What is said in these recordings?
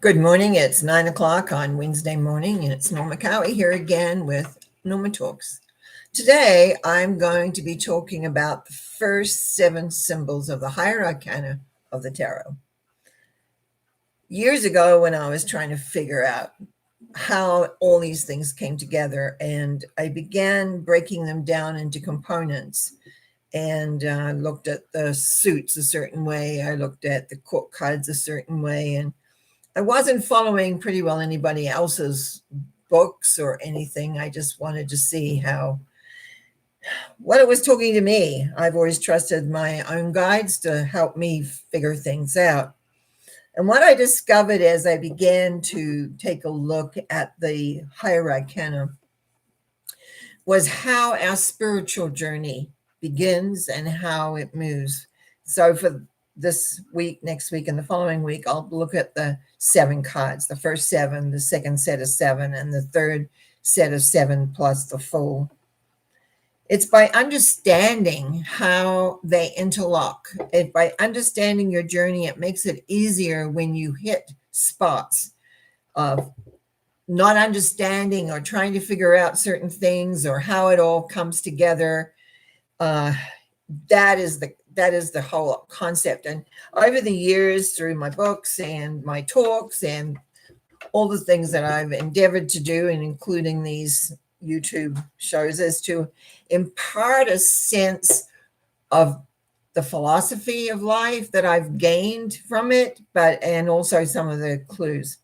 Good morning. It's 9 o'clock on Wednesday morning, and it's Norma Cowie here again with Norma Talks. Today, I'm going to be talking about the first 7 symbols of the Higher Arcana of the Tarot. Years ago, when I was trying to figure out how all these things came together, and I began breaking them down into components, and looked at the suits a certain way, I looked at the court cards a certain way, and I wasn't following pretty well anybody else's books or anything. I just wanted to see what it was talking to me. I've always trusted my own guides to help me figure things out. And what I discovered as I began to take a look at the Higher Arcana was how our spiritual journey begins and how it moves. So for this week, next week, and the following week, I'll look at the 7 cards, the first 7, the second set of 7, and the third set of 7 plus the Fool. It's by understanding how they interlock. By understanding your journey, it makes it easier when you hit spots of not understanding or trying to figure out certain things or how it all comes together. That is the whole concept. And over the years, through my books and my talks and all the things that I've endeavored to do, and including these YouTube shows, is to impart a sense of the philosophy of life that I've gained from it, and also some of the clues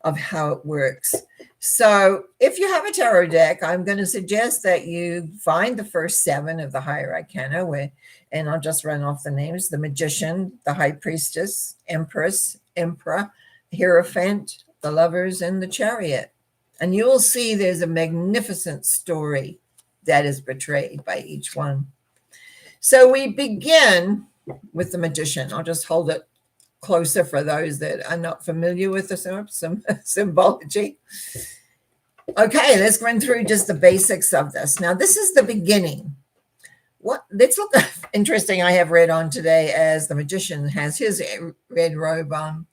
of how it works. So if you have a tarot deck, I'm going to suggest that you find the first 7 of the Higher Arcana, and I'll just run off the names: the Magician, the High Priestess, Empress, Emperor, Herant, the Lovers, and the Chariot. And you will see there's a magnificent story that is portrayed by each one. So we begin with the Magician. I'll just hold it closer for those that are not familiar with some symbology. Okay, let's run through just the basics of this. Now, this is the beginning. Let's look interesting. I have red on today, as the Magician has his red robe on,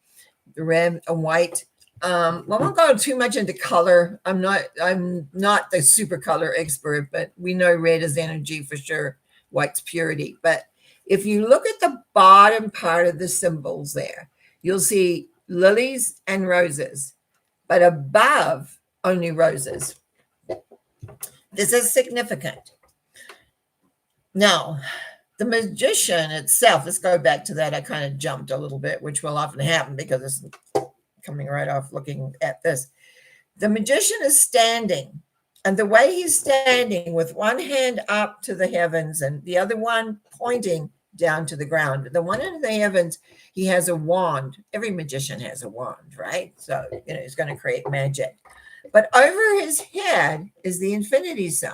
the red and white. I won't go too much into color. I'm not the super color expert, but we know red is energy for sure. White's purity. But if you look at the bottom part of the symbols there, you'll see lilies and roses, but above, only roses. This is significant. Now, the Magician itself, let's go back to that. I kind of jumped a little bit, which will often happen because it's coming right off looking at this. The Magician is standing, and the way he's standing with one hand up to the heavens and the other one pointing down to the ground. The one in the heavens, he has a wand. Every magician has a wand, right? So, he's going to create magic. But over his head is the infinity sign.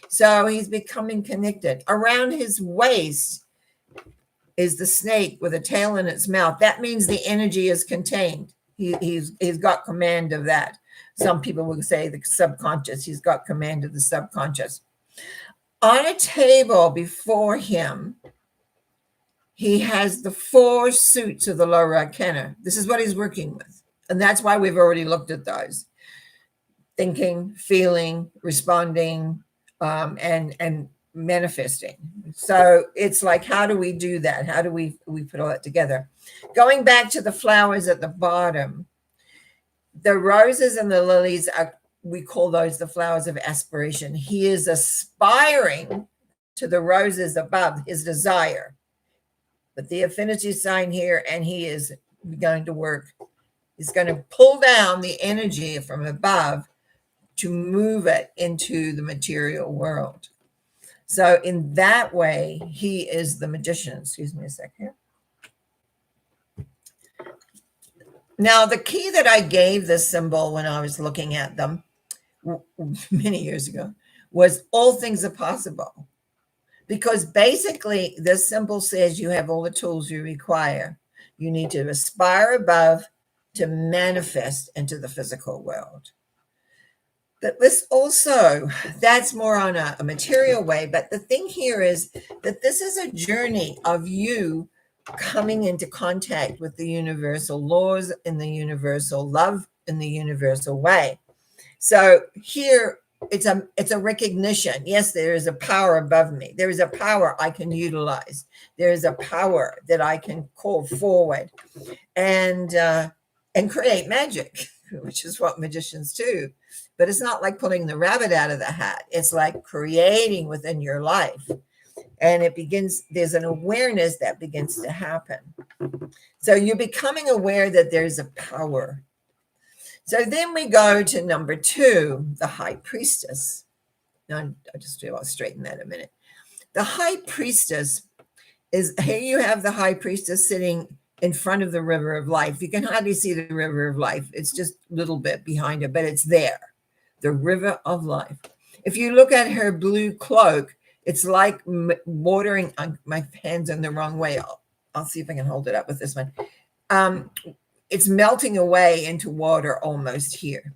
So he's becoming connected. Around his waist is the snake with a tail in its mouth. That means the energy is contained. He's got command of that. Some people would say the subconscious. He's got command of the subconscious. On a table before him, he has the 4 suits of the Lower Arcana. This is what he's working with. And that's why we've already looked at those. Thinking, feeling, responding, and manifesting. So it's like, how do we do that? How do we put all that together? Going back to the flowers at the bottom, the roses and the lilies we call those the flowers of aspiration. He is aspiring to the roses above, his desire. But the affinity sign here, and he is going to work. He's going to pull down the energy from above to move it into the material world. So in that way, he is the Magician. Excuse me a second here. Now, the key that I gave this symbol when I was looking at them many years ago was all things are possible. Because basically, this symbol says you have all the tools you require. You need to aspire above to manifest into the physical world. But this also, that's more on a material way. But the thing here is that this is a journey of you coming into contact with the universal laws and the universal love in the universal way. So here it's a recognition. Yes, there is a power above me. There is a power I can utilize. There is a power that I can call forward and create magic, which is what magicians do. But it's not like pulling the rabbit out of the hat. It's like creating within your life. And it begins, there's an awareness that begins to happen. So you're becoming aware that there's a power. So then we go to number 2, the High Priestess. Now, I'll straighten that a minute. The High Priestess is, here you have the High Priestess sitting in front of the river of life. You can hardly see the river of life. It's just a little bit behind it, but it's there. The river of life. If you look at her blue cloak, it's like watering. My hand's in the wrong way. I'll see if I can hold it up with this one. It's melting away into water almost here.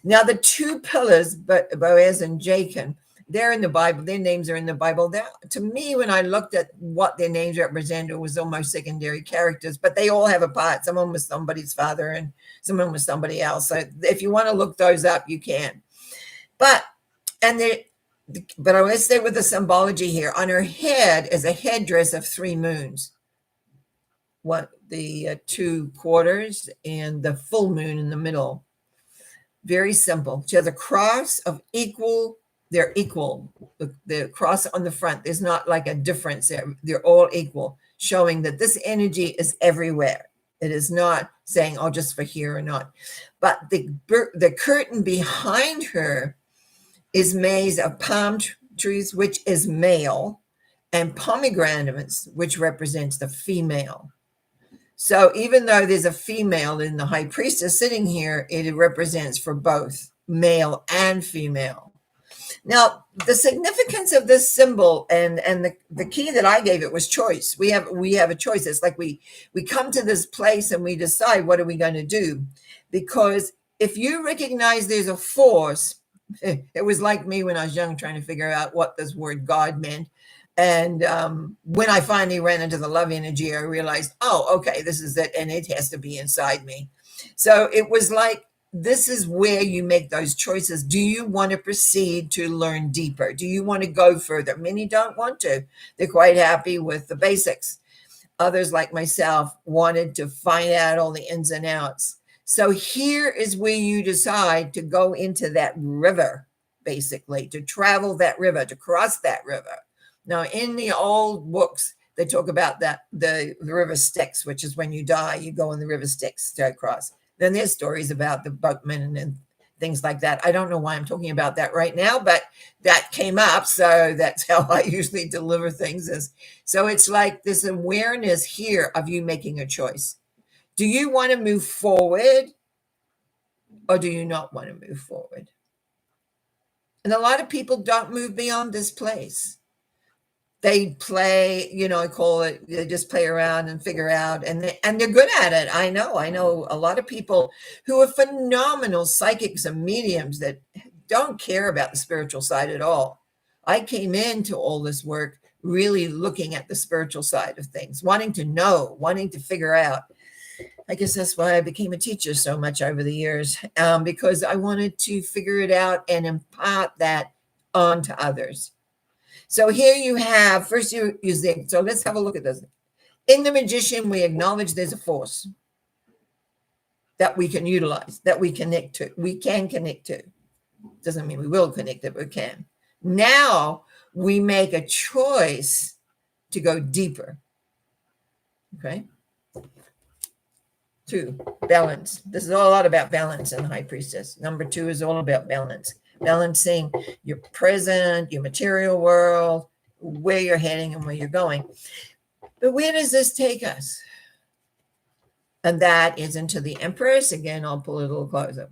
Now, the 2 pillars, Boaz and Jachin, they're in the Bible. Their names are in the Bible. To me, when I looked at what their names represented, it was almost secondary characters, but they all have a part. Someone was somebody's father and someone was somebody else. So if you want to look those up, you can. But I want to stay with the symbology here. On her head is a headdress of 3 moons. The 2 quarters and the full moon in the middle. Very simple. She has a cross of equal. They're equal. The cross on the front, there's not like a difference there. They're all equal, showing that this energy is everywhere. It is not saying, oh, just for here or not. But the curtain behind her is made of palm trees, which is male, and pomegranates, which represents the female. So even though there's a female in the High Priestess sitting here, it represents for both male and female. Now, the significance of this symbol and the key that I gave it was choice. We have a choice. It's like we come to this place and we decide, what are we going to do? Because if you recognize there's a force, it was like me when I was young trying to figure out what this word God meant. And when I finally ran into the love energy, I realized, oh, okay, this is it. And it has to be inside me. So it was like, this is where you make those choices. Do you want to proceed to learn deeper? Do you want to go further? Many don't want to. They're quite happy with the basics. Others, like myself, wanted to find out all the ins and outs. So here is where you decide to go into that river, basically, to travel that river, to cross that river. Now, in the old books, they talk about that the river Styx, which is when you die, you go in the river Styx to cross. Then there's stories about the boatmen and things like that. I don't know why I'm talking about that right now, but that came up. So that's how I usually deliver things. So it's like this awareness here of you making a choice. Do you want to move forward or do you not want to move forward? And a lot of people don't move beyond this place. They play, I call it, they just play around and figure out, and they're good at it. I know a lot of people who are phenomenal psychics and mediums that don't care about the spiritual side at all. I came into all this work really looking at the spiritual side of things, wanting to know, wanting to figure out. I guess that's why I became a teacher so much over the years, because I wanted to figure it out and impart that onto others. So here you have, first you use the, so let's have a look at this. In the magician, we acknowledge there's a force that we can utilize, that we connect to. We can connect to. Doesn't mean we will connect it, but we can. Now we make a choice to go deeper. Okay. 2, balance. This is all a lot about balance in the High Priestess. Number 2 is all about balance. Balancing your present, your material world, where you're heading and where you're going. But where does this take us? And that is into the Empress. Again, I'll pull it a little closer.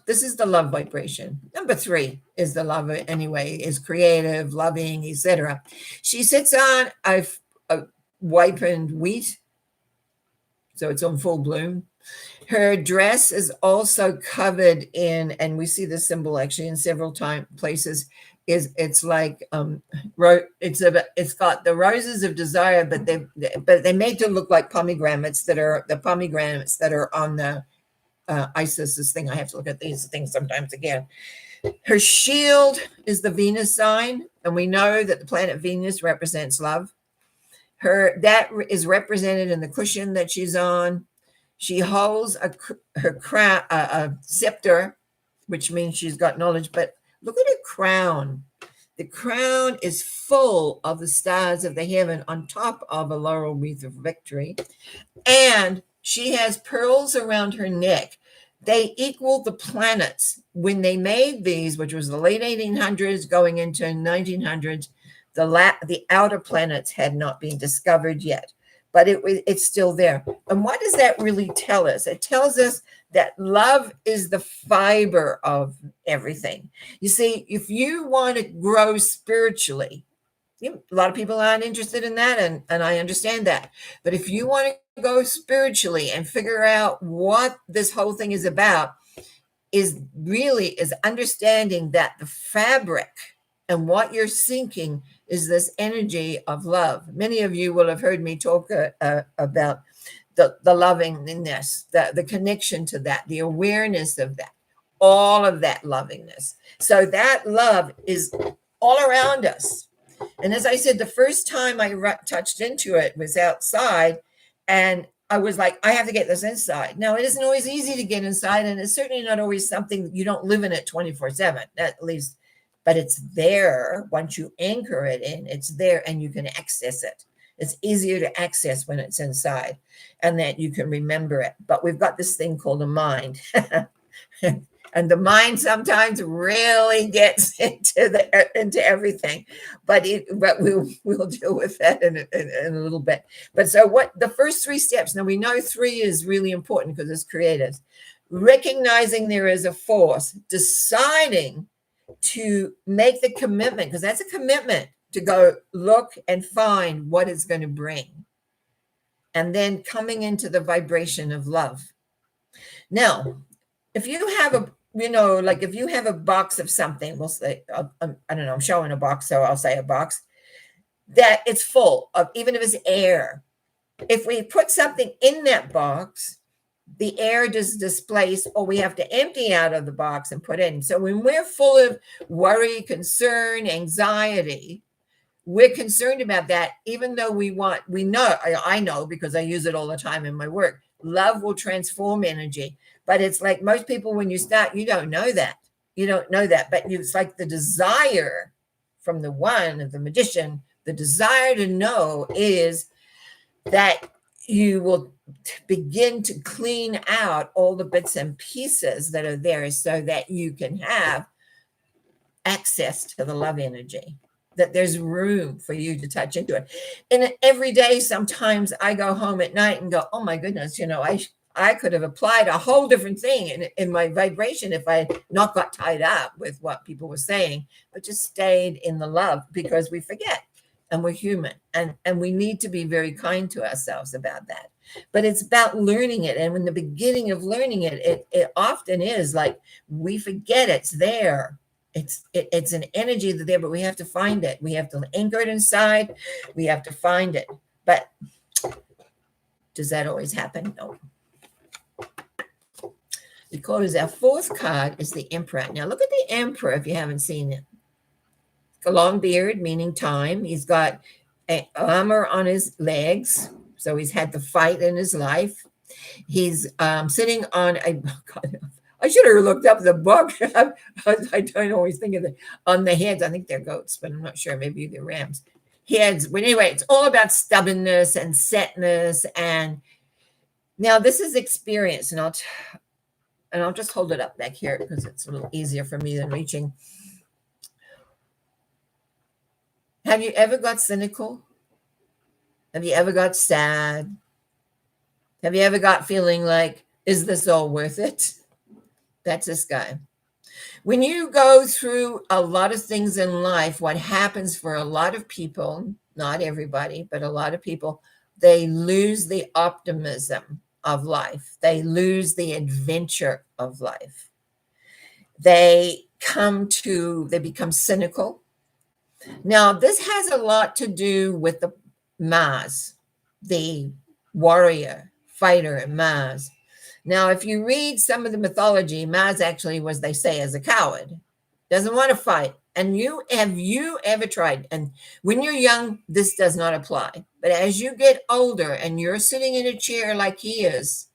This is the love vibration. Number 3 is the love anyway, is creative, loving, etc. She sits on a ripened wheat, so it's on full bloom. Her dress is also covered in, and we see the symbol actually in several places, it's like it's got the roses of desire, but they made to look like pomegranates that are on the Isis's thing. I have to look at these things sometimes again. Her shield is the Venus sign, and we know that the planet Venus represents love. That is represented in the cushion that she's on. She holds her crown, a scepter, which means she's got knowledge. But look at her crown. The crown is full of the stars of the heaven on top of a laurel wreath of victory. And she has pearls around her neck. They equal the planets. When they made these, which was the late 1800s going into 1900s, the outer planets had not been discovered yet, but it's still there. And what does that really tell us? It tells us that love is the fiber of everything. You see, if you want to grow spiritually, a lot of people aren't interested in that, and I understand that. But if you want to go spiritually and figure out what this whole thing is about, is understanding that the fabric and what you're seeking is this energy of love. Many of you will have heard me talk about the lovingness, the connection to that, the awareness of that, all of that lovingness. So that love is all around us. And as I said, the first time I touched into it was outside, and I was like, I have to get this inside. Now, it isn't always easy to get inside, and it's certainly not always something you don't live in it 24/7, at least, but it's there. Once you anchor it in, it's there and you can access it. It's easier to access when it's inside and that you can remember it. But we've got this thing called a mind. And the mind sometimes really gets into everything, but we'll deal with that in a little bit. But so what the first 3 steps? Now we know 3 is really important because it's creatives. Recognizing there is a force, deciding to make the commitment, because that's a commitment to go look and find what it's going to bring, and then coming into the vibration of love. Now, if you have if you have a box of something, we'll say, I don't know, I'm showing a box, so I'll say a box, that it's full of, even if it's air. If we put something in that box, the air does displace, or we have to empty out of the box and put in. So when we're full of worry, concern, anxiety, we're concerned about that, even though I know because I use it all the time in my work. Love will transform energy. But it's like most people, when you start, you don't know that. You don't know that. But it's like the desire from the one of the magician, the desire to know is that you will begin to clean out all the bits and pieces that are there so that you can have access to the love energy, that there's room for you to touch into it. And every day, sometimes I go home at night and go, oh my goodness, I could have applied a whole different thing in my vibration if I had not got tied up with what people were saying, but just stayed in the love, because we forget and we're human, and we need to be very kind to ourselves about that. But it's about learning it. And in the beginning of learning it, it often is like we forget it's there. It's an energy that's there, but we have to find it. We have to anchor it inside. We have to find it. But does that always happen? No. Because our 4th card is the Emperor. Now look at the Emperor if you haven't seen it. A long beard, meaning time. He's got armor on his legs, so he's had to fight in his life. He's sitting on a... I should have looked up the book. I don't always think of it. On the heads, I think they're goats, but I'm not sure. Maybe they're rams. Heads. But anyway, it's all about stubbornness and setness. And now this is experience, and I'll just hold it up back here because it's a little easier for me than reaching. Have you ever got cynical? Have you ever got sad? Have you ever got feeling like, is this all worth it? That's this guy. When you go through a lot of things in life, what happens for a lot of people, not everybody, but a lot of people, they lose the optimism of life. They lose the adventure of life. They they become cynical. Now, this has a lot to do with the Mars, the warrior, fighter, Mars. Now, if you read some of the mythology, Mars actually was, they say, as a coward, doesn't want to fight. And have you ever tried? And when you're young, this does not apply. But as you get older and you're sitting in a chair like he is,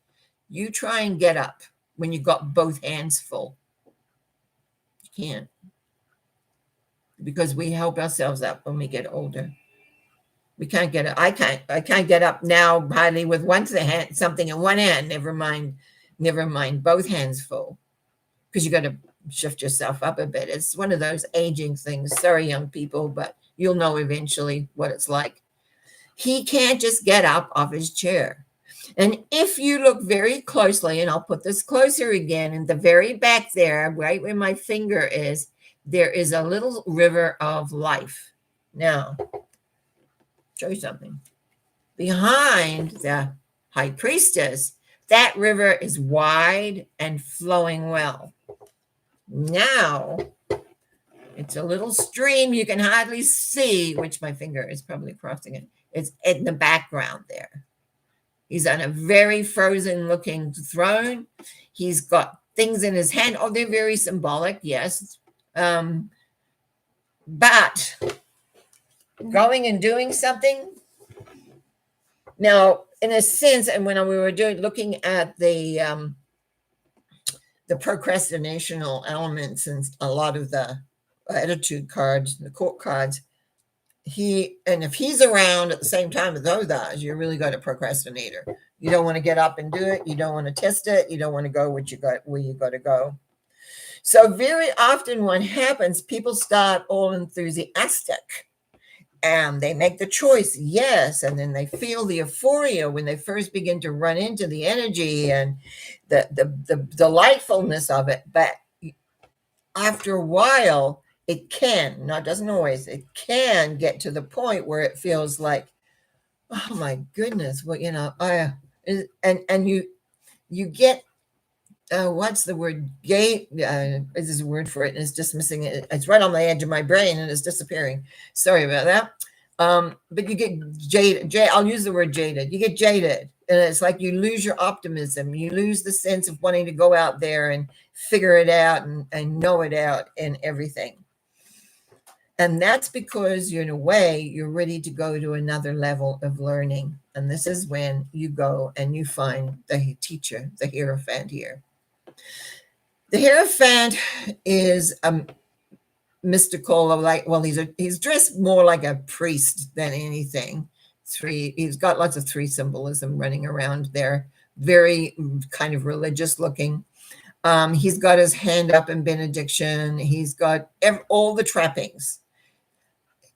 you try and get up when you've got both hands full. You can't. Because we help ourselves up when we get older. We can't get it. I can't get up now hardly with something in one hand, never mind both hands full. Because you got to shift yourself up a bit. It's one of those aging things. Sorry, young people, but you'll know eventually what it's like. He can't just get up off his chair. And if you look very closely, and I'll put this closer again, in the very back there, right where my finger is, there is a little river of life. Now, show you something. Behind the High Priestess, that river is wide and flowing well. Now, it's a little stream you can hardly see, which my finger is probably crossing it. It's in the background there. He's on a very frozen looking throne. He's got things in his hand. Oh, they're very symbolic, yes. But going and doing something. Now, in a sense, and when we were looking at the procrastinational elements and a lot of the attitude cards, the court cards, if he's around at the same time as those guys, you're really got a procrastinator. You don't want to get up and do it. You don't want to test it. You don't want to go where you got to go. So very often what happens, people start all enthusiastic and they make the choice, yes, and then they feel the euphoria when they first begin to run into the energy and the delightfulness of it. But after a while, it can, not doesn't always, it can get to the point where it feels like, oh my goodness, well, and you get, what's the word? Gate is a word for it, and it's just missing it. It's right on the edge of my brain, and it's disappearing. Sorry about that. But you get jaded. I'll use the word jaded. You get jaded, and it's like you lose your optimism. You lose the sense of wanting to go out there and figure it out and know it out and everything. And that's because you're in a way, you're ready to go to another level of learning. And this is when you go and you find the teacher, the Hierophant here. The Hierophant is a mystical, he's dressed more like a priest than anything. He's got lots of three symbolism running around there, very kind of religious looking. He's got his hand up in benediction. He's got all the trappings.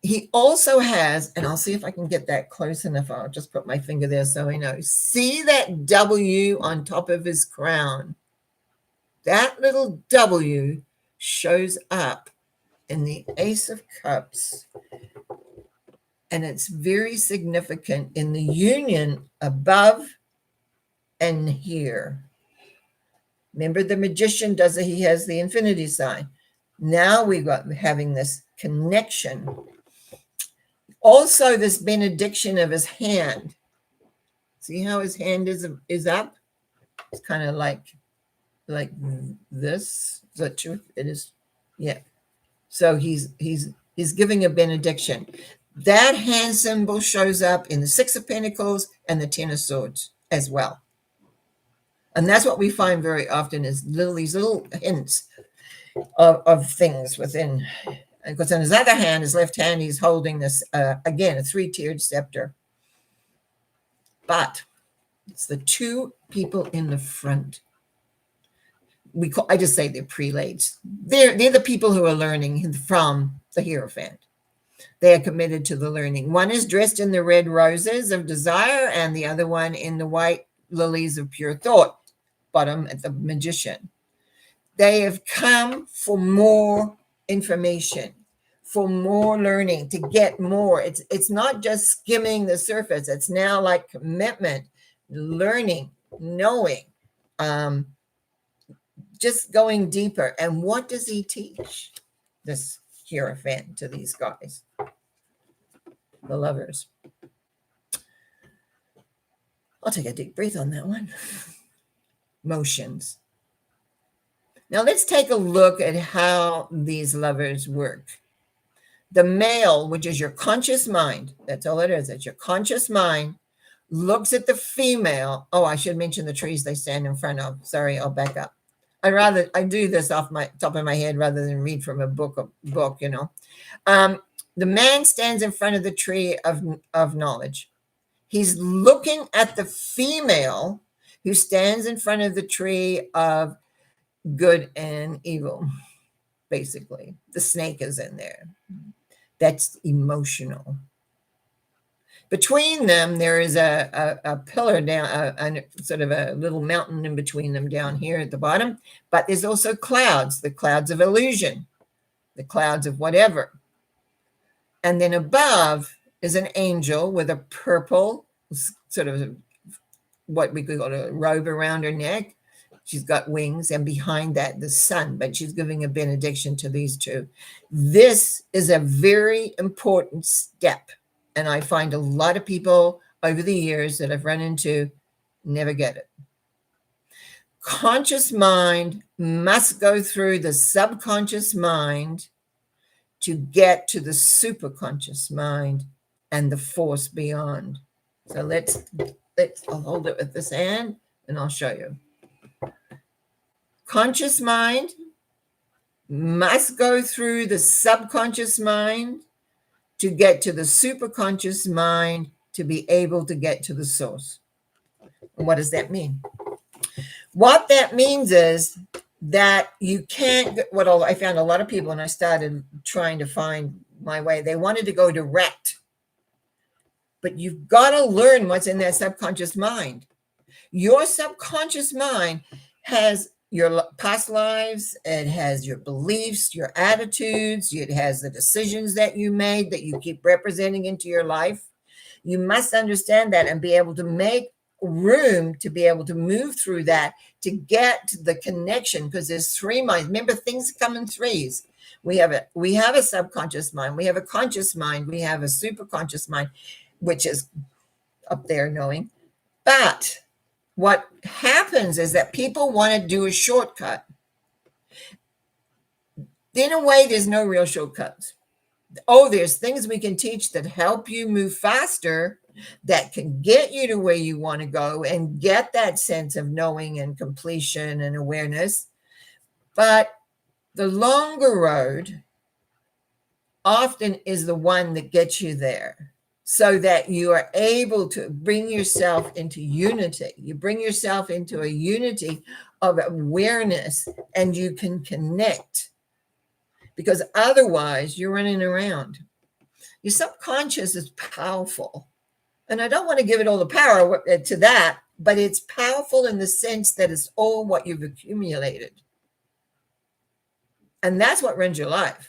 He also has, and I'll see if I can get that close enough. I'll just put my finger there so I know. See that W on top of his crown? That little W shows up in the Ace of Cups. And it's very significant in the union above and here. Remember, the magician he has the infinity sign. Now we've got having this connection. Also, this benediction of his hand. See how his hand is up? It's kind of like this. Is that true? It is. Yeah. So he's giving a benediction. That hand symbol shows up in the Six of Pentacles and the Ten of Swords as well. And that's what we find very often is these little hints of things within. Because in his other hand, his left hand, he's holding this, again, a three-tiered scepter. But it's the two people in the front. I just say they're prelates. They're the people who are learning from the Hierophant. They are committed to the learning. One is dressed in the red roses of desire, and the other one in the white lilies of pure thought, bottom at the magician. They have come for more information, for more learning, to get more. It's not just skimming the surface. It's now like commitment, learning, knowing. just going deeper. And what does he teach, this Hierophant, to these guys, the lovers? I'll take a deep breath on that one. Motions. Now let's take a look at how these lovers work. The male, which is your conscious mind, that's all it is. It's your conscious mind, looks at the female. Oh, I should mention the trees they stand in front of. Sorry, I'll back up. I do this off my top of my head rather than read from a book, you know. The man stands in front of the tree of knowledge. He's looking at the female who stands in front of the tree of good and evil, basically. The snake is in there. That's emotional. Between them, there is a pillar down, a sort of a little mountain in between them down here at the bottom. But there's also clouds, the clouds of illusion, the clouds of whatever. And then above is an angel with a purple sort of what we could call a robe around her neck. She's got wings, and behind that, the sun, but she's giving a benediction to these two. This is a very important step. And I find a lot of people over the years that I've run into never get it. Conscious mind must go through the subconscious mind to get to the superconscious mind and the force beyond. So I'll hold it with this hand and I'll show you. Conscious mind must go through the subconscious mind to get to the superconscious mind to be able to get to the source. And what does that mean? What that means is that you can't, I found a lot of people, and I started trying to find my way. They wanted to go direct, but you've got to learn what's in that subconscious mind. Your subconscious mind has your past lives, it has your beliefs, your attitudes, it has the decisions that you made that you keep representing into your life. You must understand that and be able to make room to be able to move through that to get to the connection, because there's three minds. Remember, things come in threes. We have a subconscious mind, we have a conscious mind, we have a superconscious mind, which is up there knowing. But what happens is that people want to do a shortcut. In a way, there's no real shortcuts. Oh, there's things we can teach that help you move faster, that can get you to where you want to go and get that sense of knowing and completion and awareness. But the longer road often is the one that gets you there, so that you are able to bring yourself into unity. You bring yourself into a unity of awareness and you can connect, because otherwise you're running around. Your subconscious is powerful. And I don't want to give it all the power to that, but it's powerful in the sense that it's all what you've accumulated. And that's what runs your life,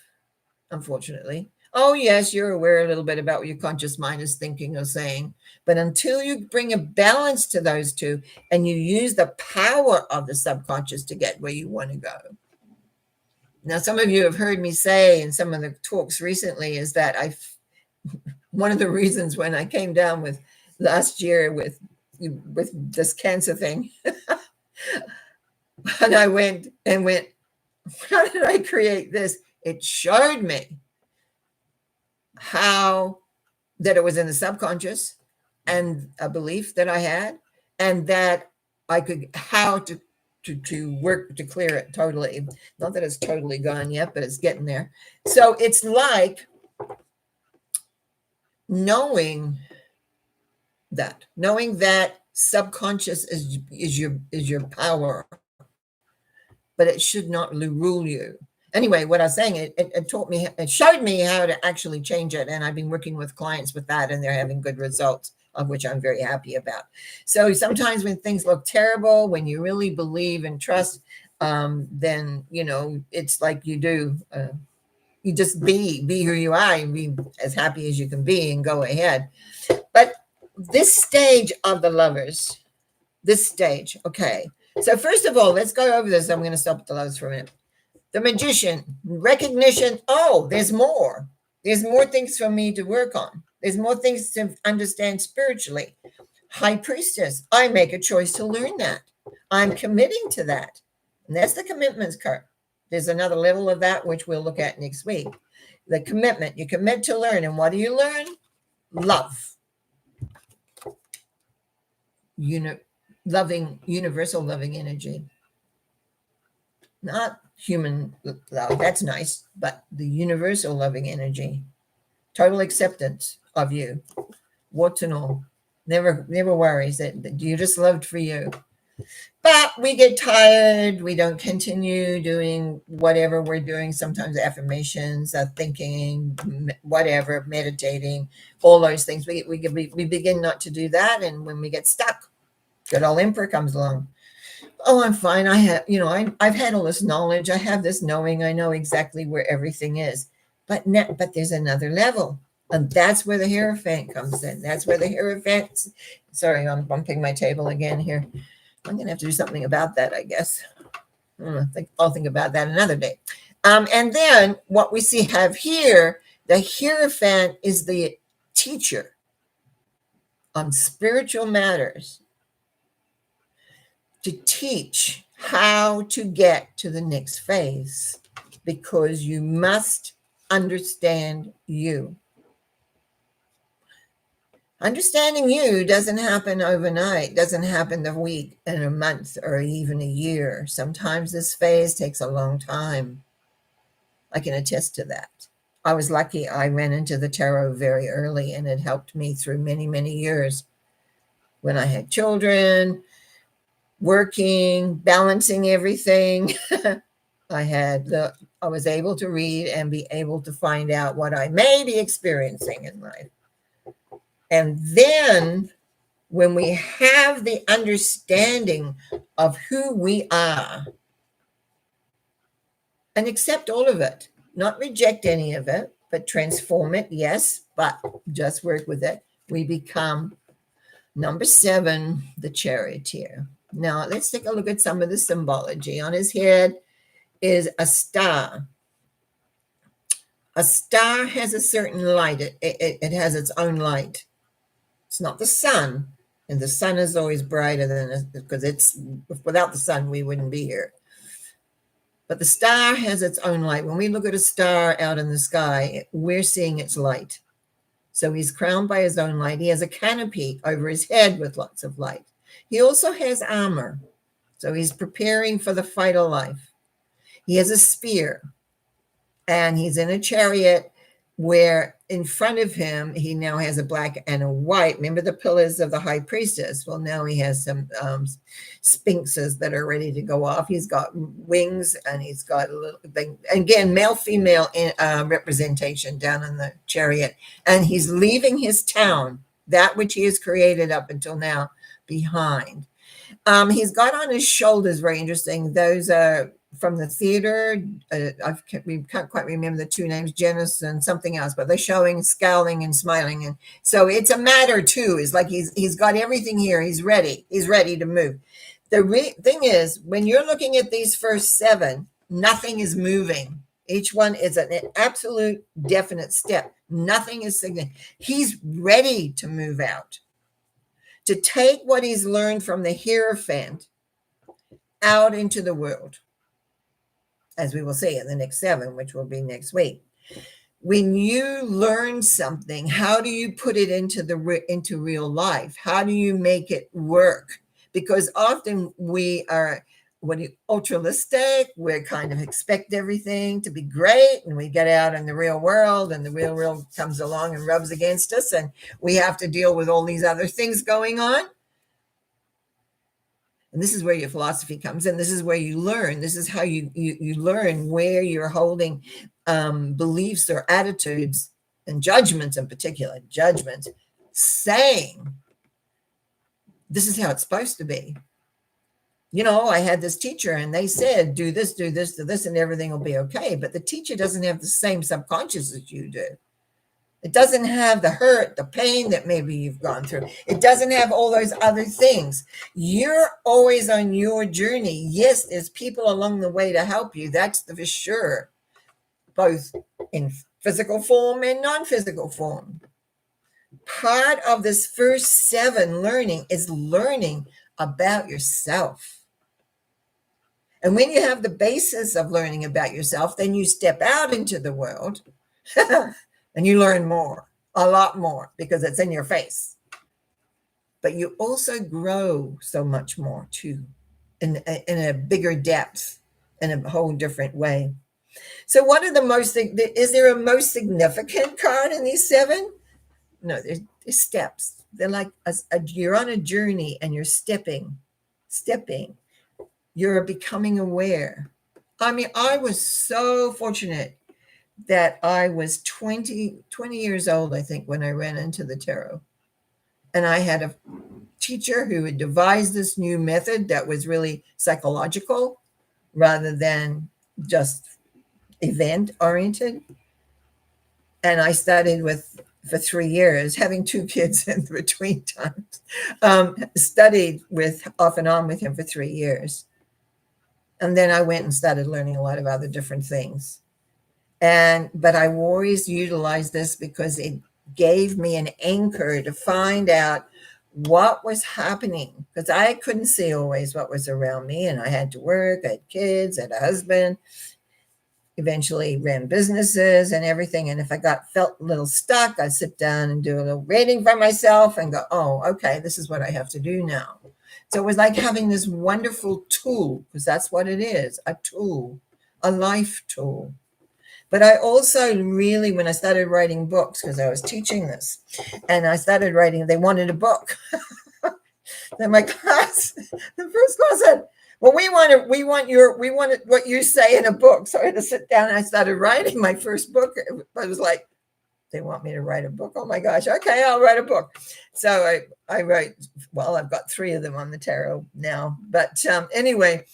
unfortunately. Oh, yes, you're aware a little bit about what your conscious mind is thinking or saying. But until you bring a balance to those two and you use the power of the subconscious to get where you want to go. Now, some of you have heard me say in some of the talks recently is that one of the reasons when I came down with last year with this cancer thing, and I went, how did I create this? It showed me how that it was in the subconscious and a belief that I had, and that I could, how to work to clear it totally. Not that it's totally gone yet, but it's getting there. So it's like knowing that subconscious is your power, but it should not rule you. Anyway, what I was saying, it taught me, it showed me how to actually change it. And I've been working with clients with that, and they're having good results, of which I'm very happy about. So sometimes when things look terrible, when you really believe and trust, then, it's like you do, you just be who you are and be as happy as you can be and go ahead. But this stage of the lovers, okay, So first of all, let's go over this. I'm going to stop at the lows for a minute. The magician, recognition. Oh, there's more. There's more things for me to work on. There's more things to understand spiritually. High Priestess, I make a choice to learn that. I'm committing to that. And that's the commitments card. There's another level of that, which we'll look at next week. The commitment. You commit to learn. And what do you learn? Love. Universal loving energy. Not human love, that's nice, but the universal loving energy. Total acceptance of you. What's and all. Never worries that you're just loved for you. But we get tired. We don't continue doing whatever we're doing. Sometimes affirmations, thinking, whatever, meditating, all those things. We begin not to do that. And when we get stuck, good old Emperor comes along. Oh, I'm fine. I have, I've had all this knowledge. I have this knowing. I know exactly where everything is. But there's another level. And that's where the Hierophant comes in. That's where the Hierophant. Sorry, I'm bumping my table again here. I'm going to have to do something about that, I guess. I'll think about that another day. And then what we have here, the Hierophant is the teacher on spiritual matters to teach how to get to the next phase, because you must understand you. Understanding you doesn't happen overnight, doesn't happen a week and a month or even a year. Sometimes this phase takes a long time. I can attest to that. I was lucky. I ran into the tarot very early, and it helped me through many, many years when I had children, working, balancing everything. I was able to read and be able to find out what I may be experiencing in life. And then when we have the understanding of who we are and accept all of it, not reject any of it, but transform it, yes, but just work with it, we become number 7, the Charioteer. Now, let's take a look at some of the symbology. On his head is a star. A star has a certain light. It has its own light. It's not the sun, and the sun is always brighter than it, because without the sun, we wouldn't be here. But the star has its own light. When we look at a star out in the sky, we're seeing its light. So he's crowned by his own light. He has a canopy over his head with lots of light. He also has armor. So he's preparing for the fight of life. He has a spear, and he's in a chariot where in front of him, he now has a black and a white. Remember the pillars of the High Priestess? Well, now he has some sphinxes that are ready to go off. He's got wings, and he's got a little thing. Again, male-female representation down in the chariot. And he's leaving his town, that which he has created up until now, behind. He's got on his shoulders, very interesting, those are from the theater. We can't quite remember the two names, Janice and something else, but they're showing scowling and smiling. And so it's a matter too. It's like he's got everything here. He's ready to move. The thing is, when you're looking at these first 7, nothing is moving. Each one is an absolute definite step. Nothing is significant. He's ready to move out, to take what he's learned from the Hierophant out into the world, as we will see in the next 7, which will be next week. When you learn something, how do you put it into real life? How do you make it work? Because often we are ultralistic. We kind of expect everything to be great, and we get out in the real world, and the real world comes along and rubs against us, and we have to deal with all these other things going on. And this is where your philosophy comes in. This is where you learn. This is how you learn where you're holding beliefs or attitudes and judgments, in particular, judgments, saying, this is how it's supposed to be. I had this teacher, and they said, do this, do this, and everything will be okay. But the teacher doesn't have the same subconscious as you do. It doesn't have the hurt, the pain that maybe you've gone through. It doesn't have all those other things. You're always on your journey. Yes, there's people along the way to help you. That's for sure, both in physical form and non-physical form. Part of this first 7 learning is learning about yourself. And when you have the basis of learning about yourself, then you step out into the world and you learn more, a lot more, because it's in your face. But you also grow so much more too, in a bigger depth, in a whole different way. So what are is there a most significant card in these 7? No, there's steps. They're like you're on a journey and you're stepping. You're becoming aware. I mean, I was so fortunate that I was 20 years old, I think, when I ran into the tarot. And I had a teacher who had devised this new method that was really psychological rather than just event oriented. And I studied for 3 years, having 2 kids in between times, studied off and on with him for 3 years. And then I went and started learning a lot of other different things. But I always utilized this because it gave me an anchor to find out what was happening, because I couldn't see always what was around me, and I had to work, I had kids, I had a husband, eventually ran businesses and everything. And if I felt a little stuck, I'd sit down and do a little reading for myself and go, oh, okay, this is what I have to do now. So it was like having this wonderful tool, because that's what it is, a tool, a life tool. But I also really, when I started writing books, because I was teaching this, and I started writing, they wanted a book. Then my class, the first class said, well, we want what you say in a book. So I had to sit down and I started writing my first book. I was like, they want me to write a book? Oh my gosh. Okay, I'll write a book. So I write, well, I've got 3 of them on the tarot now. But anyway,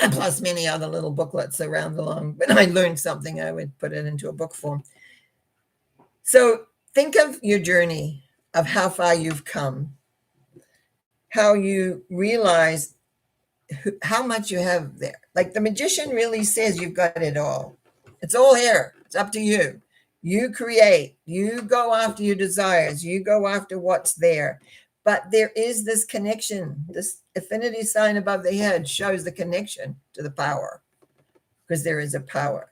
and plus many other little booklets around along. When I learned something, I would put it into a book form. So think of your journey, of how far you've come, how you realize how much you have there. Like the magician really says, you've got it all. It's all here. It's up to you. You create, you go after your desires, you go after what's there. But there is this connection. This affinity sign above the head shows the connection to the power, because there is a power.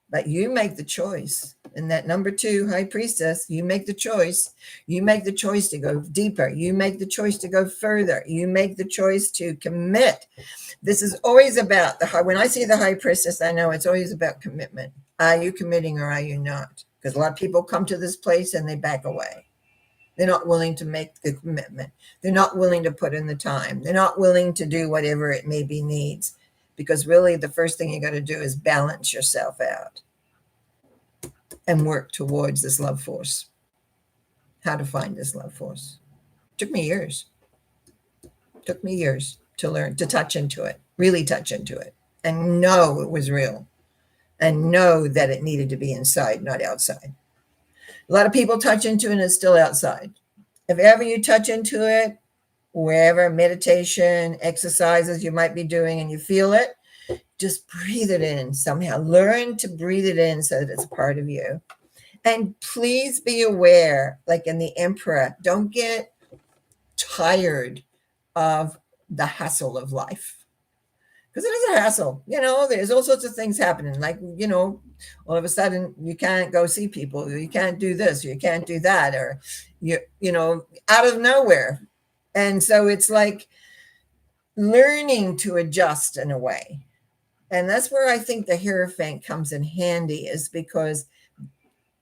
But you make the choice. And that number 2, High Priestess, you make the choice. You make the choice to go deeper. You make the choice to go further. You make the choice to commit. This is always about when I see the High Priestess, I know it's always about commitment. Are you committing or are you not? Because a lot of people come to this place and they back away. They're not willing to make the commitment. They're not willing to put in the time. They're not willing to do whatever it maybe needs. Because really the first thing you got to do is balance yourself out and work towards this love force. How to find this love force. Took me years to learn, to touch into it, really touch into it, and know it was real, and know that it needed to be inside, not outside. A lot of people touch into it and it's still outside. If ever you touch into it, wherever, meditation, exercises you might be doing, and you feel it, just breathe it in somehow. Learn to breathe it in so that it's part of you. And please be aware, like in the Emperor, don't get tired of the hassle of life. Because it is a hassle. There's all sorts of things happening. Like, all of a sudden you can't go see people. Or you can't do this. Or you can't do that. Or, out of nowhere. And so it's like learning to adjust in a way. And that's where I think the Hierophant comes in handy, is because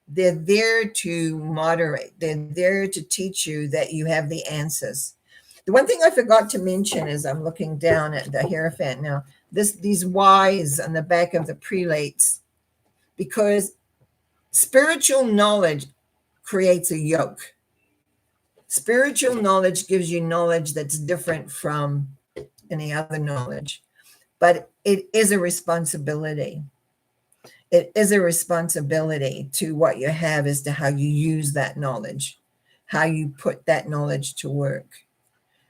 they're there to moderate. They're there to teach you that you have the answers. The one thing I forgot to mention is I'm looking down at the Hierophant now, these Ys on the back of the prelates, because spiritual knowledge creates a yoke. Spiritual knowledge gives you knowledge that's different from any other knowledge, but it is a responsibility. It is a responsibility to what you have as to how you use that knowledge, how you put that knowledge to work,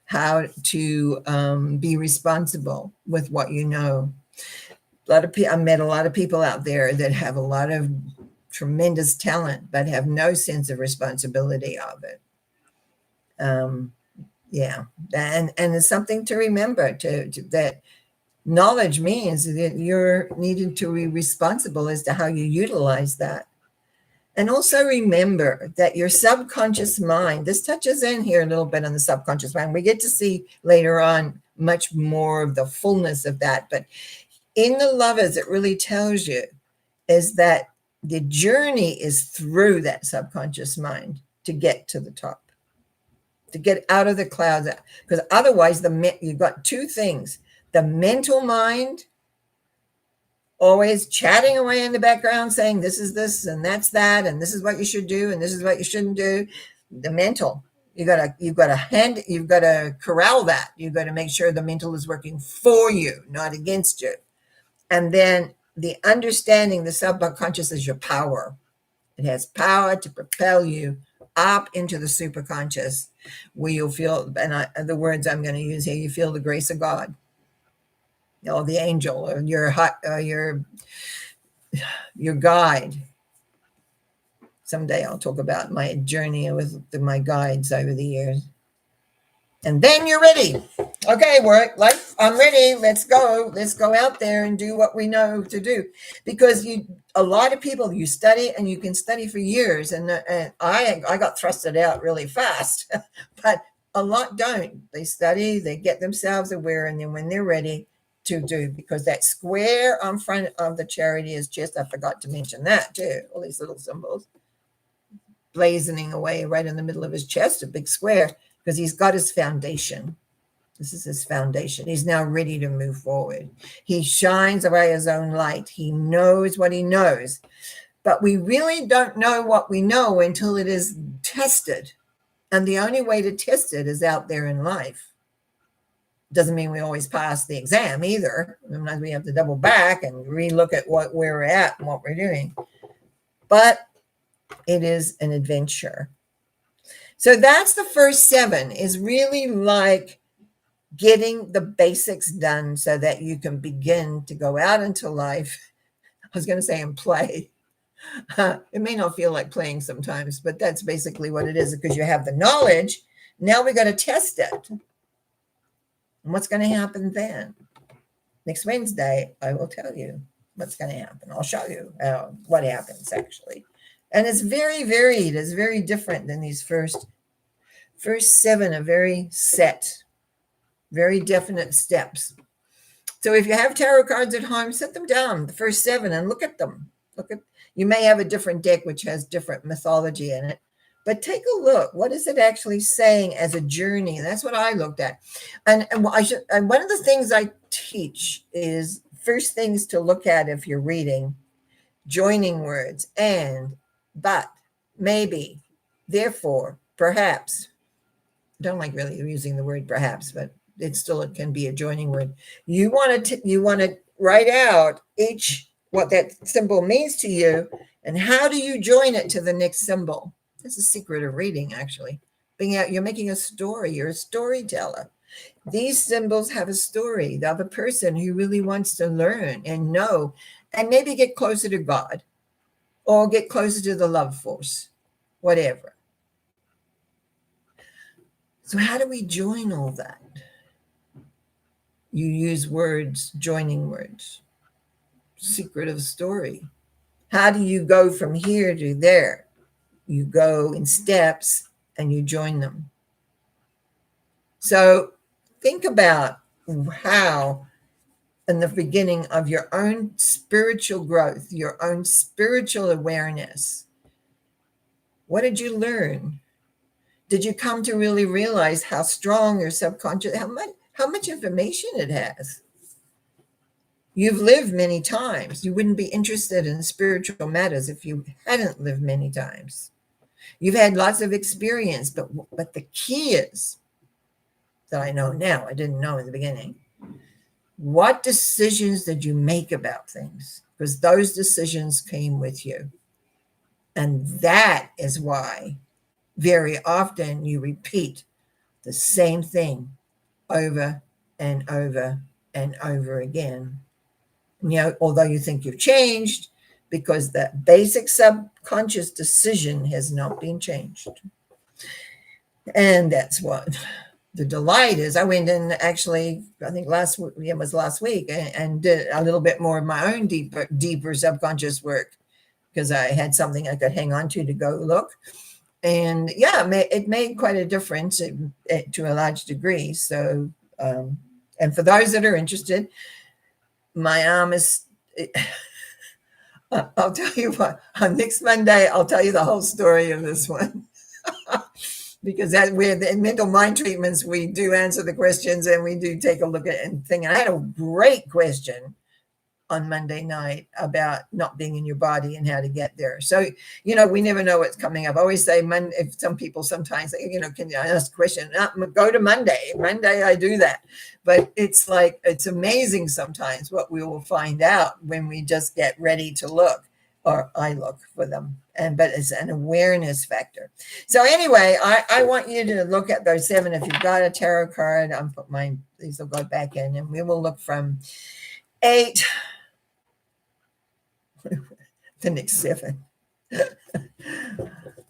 how to be responsible with what you know. A lot of people, I met a lot of people out there that have a lot of tremendous talent, but have no sense of responsibility of it. Yeah, and it's something to remember to that knowledge means that you're needed to be responsible as to how you utilize that. And also remember that your subconscious mind, this touches in here a little bit on the subconscious mind. We get to see later on much more of the fullness of that. But in the lovers, it really tells you is that the journey is through that subconscious mind to get to the top, to get out of the clouds. Because otherwise, you've got two things. The mental mind always chatting away in the background saying this is this and that's that and this is what you should do and this is what you shouldn't do. The mental, you've got to corral that. You've got to make sure the mental is working for you, not against you. And then the understanding the subconscious is your power. It has power to propel you up into the superconscious, where you'll feel, and the words I'm going to use here, you feel the grace of God, or the angel, or your guide. Someday I'll talk about my journey with my guides over the years. And then you're ready. Okay, I'm ready. Let's go. Let's go out there and do what we know to do. Because a lot of people, you study and you can study for years. And I got thrusted out really fast, but a lot don't. They study, they get themselves aware, and then when they're ready to do, because that square on front of the Chariot is just, I forgot to mention that too, all these little symbols blazoning away right in the middle of his chest, a big square, because he's got his foundation. This is his foundation. He's now ready to move forward. He shines by his own light. He knows what he knows. But we really don't know what we know until it is tested. And the only way to test it is out there in life. Doesn't mean we always pass the exam either. Sometimes we have to double back and relook at where we're at and what we're doing. But it is an adventure. So that's the first 7, is really like getting the basics done so that you can begin to go out into life. I was going to say and play. It may not feel like playing sometimes, but that's basically what it is, because you have the knowledge. Now we got to test it. And what's going to happen then? Next Wednesday, I will tell you what's going to happen. I'll show you what happens actually. And it's very varied. It's very different than these first 7 are very set, very definite steps. So if you have tarot cards at home, set them down, the first 7, and look at them. You may have a different deck which has different mythology in it, but take a look. What is it actually saying as a journey? That's what I looked at. And one of the things I teach is first things to look at if you're reading, joining words, and, but, maybe, therefore, perhaps. I don't like really using the word perhaps, but it can be a joining word. You want to write out what that symbol means to you, and how do you join it to the next symbol? That's the secret of reading, actually. You're making a story. You're a storyteller. These symbols have a story. The other person who really wants to learn and know, and maybe get closer to God, or get closer to the love force, whatever. So how do we join all that? You use words, joining words. Secret of the story. How do you go from here to there? You go in steps and you join them. So think about how, in the beginning of your own spiritual growth, your own spiritual awareness, what did you learn? Did you come to really realize how strong your subconscious, how much information it has? You've lived many times. You wouldn't be interested in spiritual matters if you hadn't lived many times. You've had lots of experience, but the key is, that I know now, I didn't know in the beginning, what decisions did you make about things? because those decisions came with you. And that is why very often you repeat the same thing over and over and over again. Although you think you've changed, because that basic subconscious decision has not been changed. And that's what the delight is. I went in, actually, I think last week, and did a little bit more of my own deeper subconscious work, because I had something I could hang on to go look. And yeah, it made quite a difference to a large degree. So, and for those that are interested, my arm is, I'll tell you what, on next Monday, I'll tell you the whole story of this one. Because that we're in mental mind treatments, we do answer the questions and we do take a look at and think. And I had a great question on Monday night about not being in your body and how to get there. So, we never know what's coming up. I always say, if some people sometimes, can I ask a question? Go to Monday. Monday, I do that. But it's like, it's amazing sometimes what we will find out when we just get ready to look, or I look for them. But it's an awareness factor. So anyway, I want you to look at those 7. If you've got a tarot card, I'll put these will go back in, and we will look from 8 the next 7.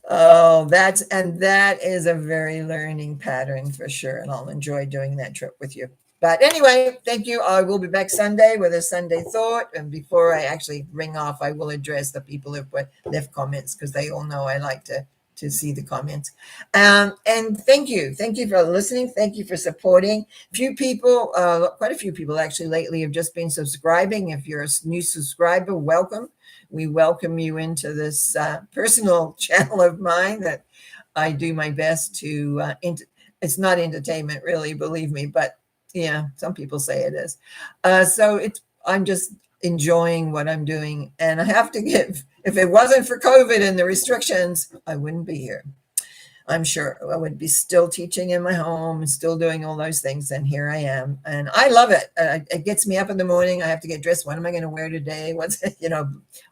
Oh, that is a very learning pattern for sure. And I'll enjoy doing that trip with you. But anyway, thank you. I will be back Sunday with a Sunday thought. And before I actually ring off, I will address the people who left comments, because they all know I like to see the comments. And thank you. Thank you for listening. Thank you for supporting. Quite a few people actually lately have just been subscribing. If you're a new subscriber, welcome. We welcome you into this personal channel of mine that I do my best to, it's not entertainment really, believe me, but yeah, some people say it is. I'm just enjoying what I'm doing. And I have to give, if it wasn't for COVID and the restrictions, I wouldn't be here. I'm sure I would be still teaching in my home and still doing all those things. And here I am. And I love it. It gets me up in the morning. I have to get dressed. What am I going to wear today?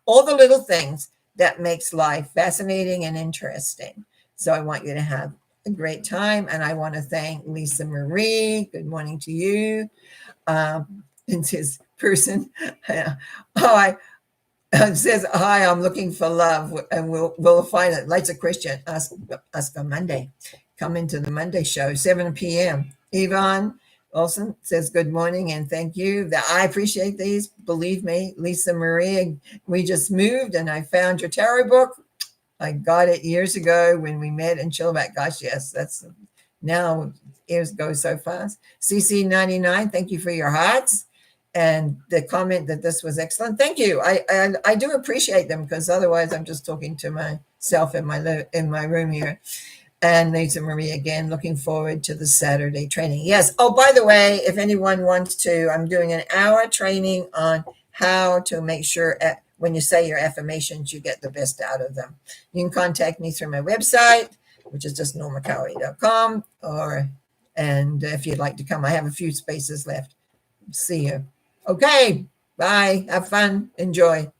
All the little things that makes life fascinating and interesting. So I want you to have a great time. And I want to thank Lisa Marie. Good morning to you. It's his person. It says, hi, I'm looking for love, and we'll find it. Lights a question. Ask on Monday. Come into the Monday show, 7 p.m. Yvonne Olson says, good morning and thank you. I appreciate these. Believe me, Lisa Marie, we just moved and I found your tarot book. I got it years ago when we met in Chilliwack. Gosh, yes, that's now years go so fast. CC99, thank you for your hearts. And the comment that this was excellent. Thank you. I do appreciate them, because otherwise I'm just talking to myself in my room here. And Lisa Marie again, looking forward to the Saturday training. Yes. Oh, by the way, if anyone wants to, I'm doing an hour training on how to make sure when you say your affirmations, you get the best out of them. You can contact me through my website, which is just normacowie.com, and if you'd like to come, I have a few spaces left. See you. Okay, bye. Have fun. Enjoy.